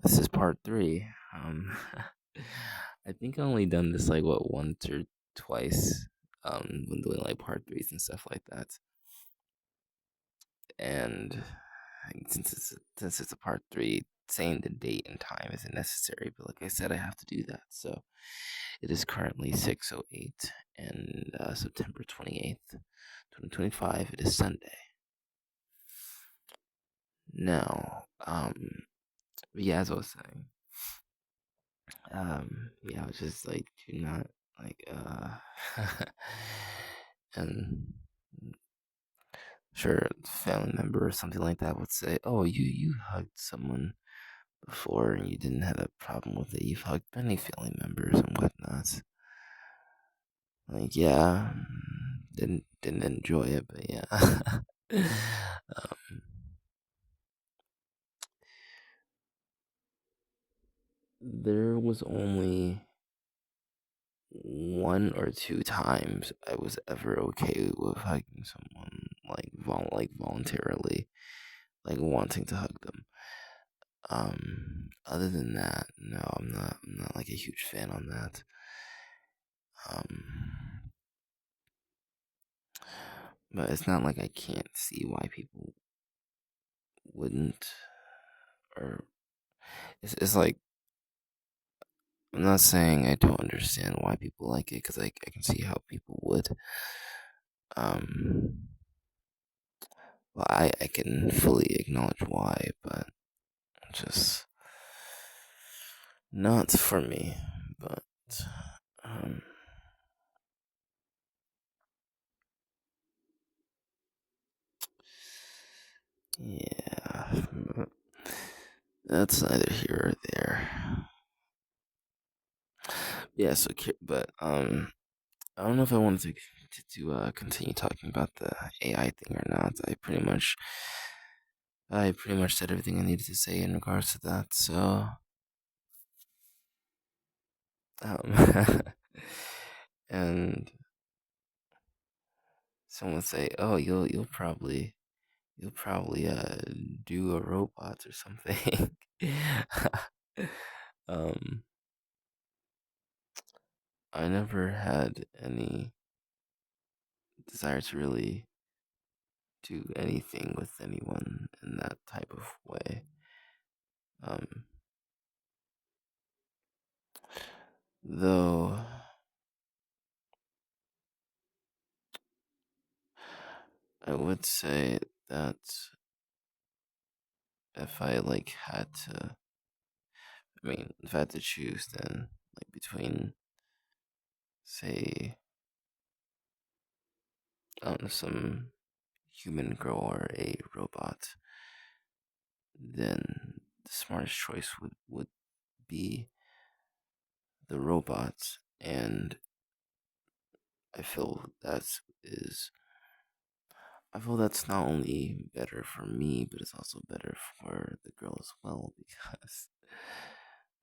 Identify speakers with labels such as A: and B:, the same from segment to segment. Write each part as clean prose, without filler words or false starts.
A: This is part three. I think I only done this like what once or twice. When doing like part threes and stuff like that. And since it's a part three, saying the date and time isn't necessary. But like I said, I have to do that. So it is currently 6:08 and September 28th, 2025. It is Sunday. Now, yeah, as I was saying, yeah, I was just like, do not like, and sure, a family member or something like that would say, "Oh, you hugged someone before and you didn't have a problem with it. You've hugged many family members and whatnot." Like, yeah, didn't enjoy it, but yeah. um, there was only one or two times I was ever okay with hugging someone like voluntarily, like wanting to hug them. Other than that, no, I'm not like a huge fan on that. Um, but it's not like I can't see why people wouldn't, or it's like I'm not saying I don't understand why people like it because I can see how people would. Um, well, I can fully acknowledge why, but just not for me. But um, yeah, but that's neither here or there. Yeah, so but I don't know if I wanted to continue talking about the AI thing or not. I pretty much said everything I needed to say in regards to that. So um, and someone say, "Oh, you'll probably do a robot or something." um, I never had any desire to really do anything with anyone in that type of way. Um, though I would say that if I like had to, if I had to choose, then like between say some human girl or a robot, then the smartest choice would be the robot, and I feel is I feel that's not only better for me, but it's also better for the girl as well because,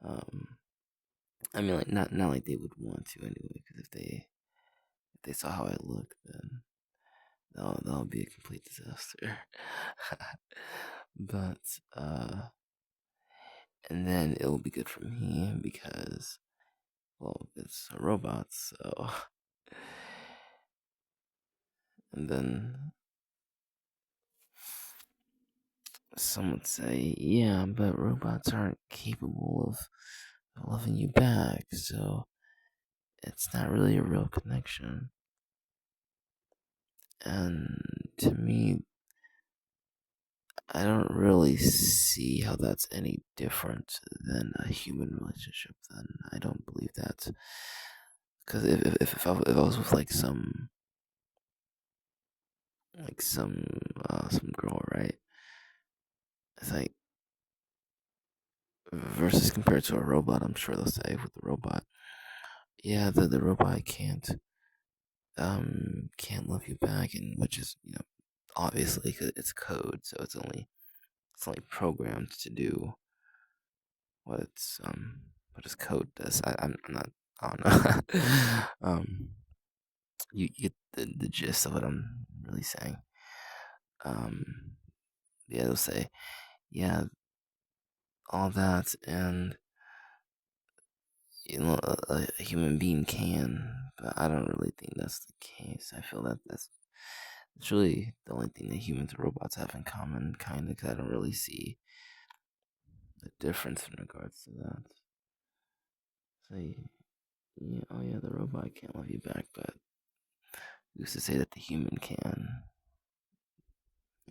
A: um, like not like they would want to anyway. Because if they saw how I look, then that'll be a complete disaster. but and then it'll be good for me because well, it's a robot, so and then some would say, yeah, but robots aren't capable of loving you back, so it's not really a real connection. And to me, I don't really see how that's any different than a human relationship. Then I don't believe that because if I was with like some girl, right? It's like versus compared to a robot, I'm sure they'll say with the robot, yeah, the robot can't love you back, and which is obviously 'cause it's code, so it's only programmed to do what what its code does. I'm not I don't know. You get the gist of what I'm really saying. Um, yeah, they'll say, yeah, all that, and a human being can, but I don't really think that's the case. I feel that it's really the only thing that humans and robots have in common, kind of, because I don't really see a difference in regards to that. So, yeah, oh yeah, the robot can't love you back, but who's to say that the human can?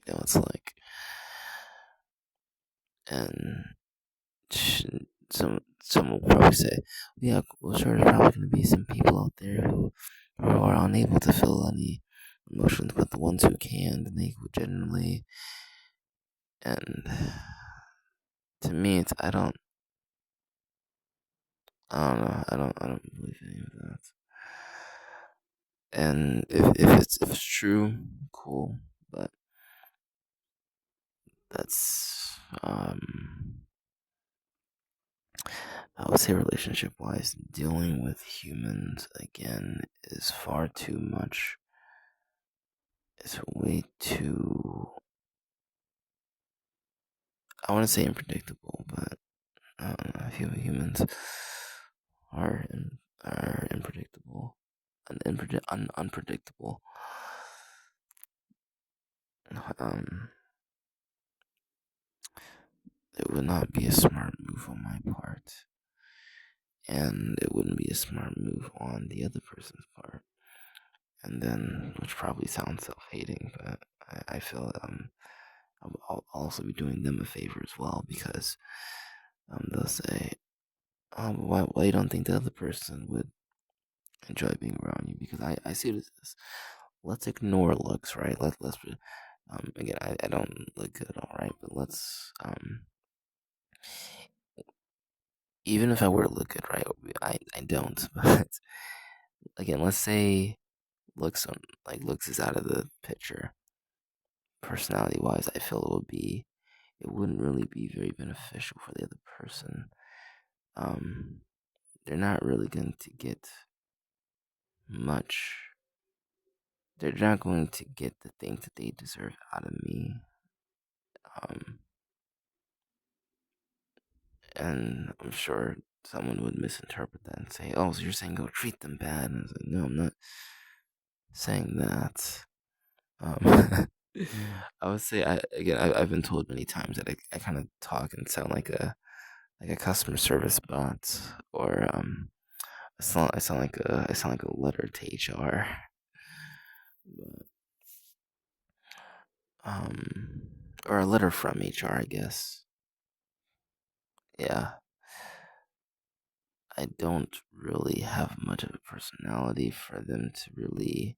A: It's like, and some will probably say, yeah, well, sure, there's probably going to be some people out there who are unable to feel any emotions, but the ones who can, they would generally. And to me, I don't believe any of that. And if it's true, cool. But that's I would say relationship wise, dealing with humans again is far too much. It's way too, I want to say unpredictable, but I don't know. I feel humans are are unpredictable, unpredictable. Um, it would not be a smart move on my part, and it wouldn't be a smart move on the other person's part. And then, which probably sounds self-hating, but I feel I'll also be doing them a favor as well, because they'll say, "Oh, but why you don't think the other person would enjoy being around you?" Because I see it as this. Let's ignore looks, right? Let's again, I don't look good at all, right? But let's even if I were to look good, right? I don't. But again, let's say looks is out of the picture. Personality wise, I feel it wouldn't really be very beneficial for the other person. Um, they're not really going to get much. They're not going to get the things that they deserve out of me. Um, and I'm sure someone would misinterpret that and say, "Oh, so you're saying go treat them bad?" And I was like, "No, I'm not saying that." Um, I would say I've been told many times that I kind of talk and sound like a customer service bot, or I sound like a letter to HR. But, um, or a letter from HR, I guess. Yeah, I don't really have much of a personality for them to really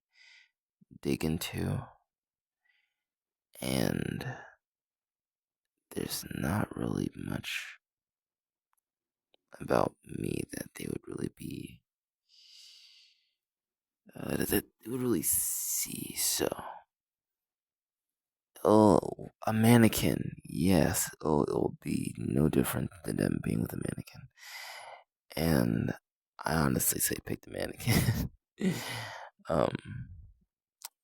A: dig into, and there's not really much about me that they would really be that they would really see. So, oh, a mannequin, yes, it will be no different than them being with a mannequin, and I honestly say pick the mannequin. um,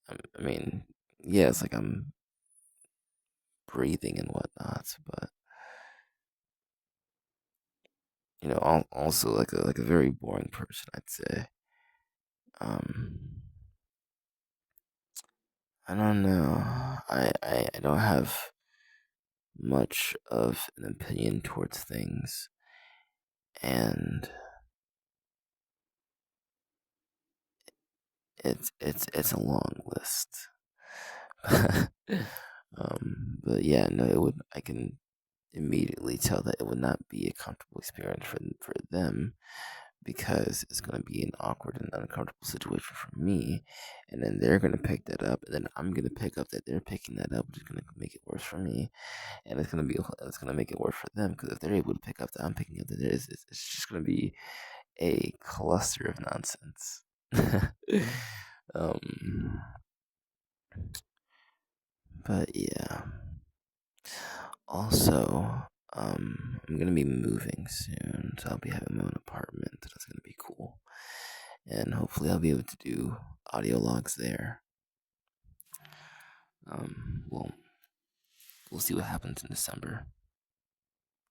A: I mean, yeah, it's like I'm breathing and whatnot, but also like a very boring person, I'd say. Um, I don't know. I don't have much of an opinion towards things, and it's a long list. But yeah, no, it would. I can immediately tell that it would not be a comfortable experience for them, because it's going to be an awkward and uncomfortable situation for me, and then they're going to pick that up, and then I'm going to pick up that they're picking that up, which is going to make it worse for me, and it's going to make it worse for them, because if they're able to pick up that I'm picking up that it's just going to be a cluster of nonsense. um, but yeah. Also, I'm gonna be moving soon, so I'll be having my own apartment. That's gonna be cool, and hopefully, I'll be able to do audio logs there. Well, we'll see what happens in December.